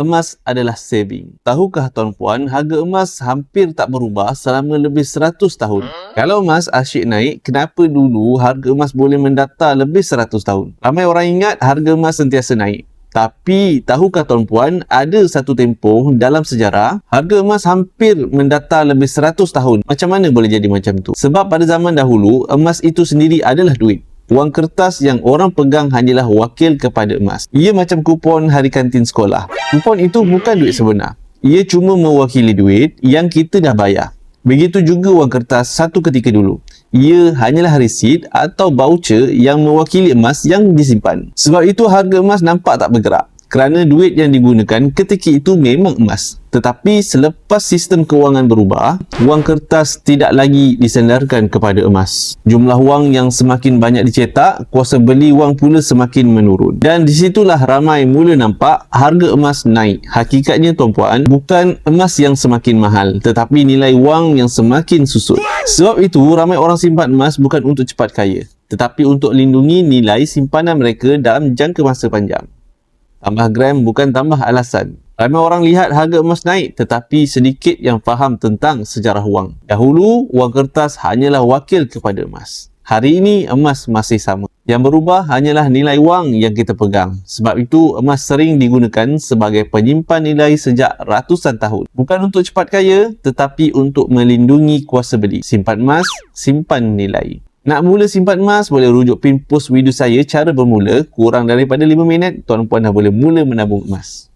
emas adalah saving. Tahukah tuan-puan, harga emas hampir tak berubah selama lebih 100 tahun. Kalau emas asyik naik, kenapa dulu harga emas boleh mendata lebih 100 tahun? Ramai orang ingat harga emas sentiasa naik. Tapi, tahukah tuan-puan, ada satu tempoh dalam sejarah, harga emas hampir mendata lebih 100 tahun. Macam mana boleh jadi macam tu? Sebab pada zaman dahulu, emas itu sendiri adalah duit. Wang kertas yang orang pegang hanyalah wakil kepada emas. Ia macam kupon hari kantin sekolah. Kupon itu bukan duit sebenar. Ia cuma mewakili duit yang kita dah bayar. Begitu juga wang kertas satu ketika dulu. Ia hanyalah resit atau voucher yang mewakili emas yang disimpan. Sebab itu harga emas nampak tak bergerak. Kerana duit yang digunakan ketika itu memang emas. Tetapi selepas sistem kewangan berubah, wang kertas tidak lagi disandarkan kepada emas. Jumlah wang yang semakin banyak dicetak, kuasa beli wang pula semakin menurun. Dan disitulah ramai mula nampak harga emas naik. Hakikatnya tuan-puan, bukan emas yang semakin mahal, tetapi nilai wang yang semakin susut. Sebab itu, ramai orang simpan emas bukan untuk cepat kaya, tetapi untuk lindungi nilai simpanan mereka dalam jangka masa panjang. Tambah gram bukan tambah alasan. Ramai orang lihat harga emas naik tetapi sedikit yang faham tentang sejarah wang. Dahulu, wang kertas hanyalah wakil kepada emas. Hari ini, emas masih sama. Yang berubah hanyalah nilai wang yang kita pegang. Sebab itu, emas sering digunakan sebagai penyimpan nilai sejak ratusan tahun. Bukan untuk cepat kaya, tetapi untuk melindungi kuasa beli. Simpan emas, simpan nilai. Nak mula simpan emas, boleh rujuk pin post video saya cara bermula. Kurang daripada 5 minit, tuan-puan dah boleh mula menabung emas.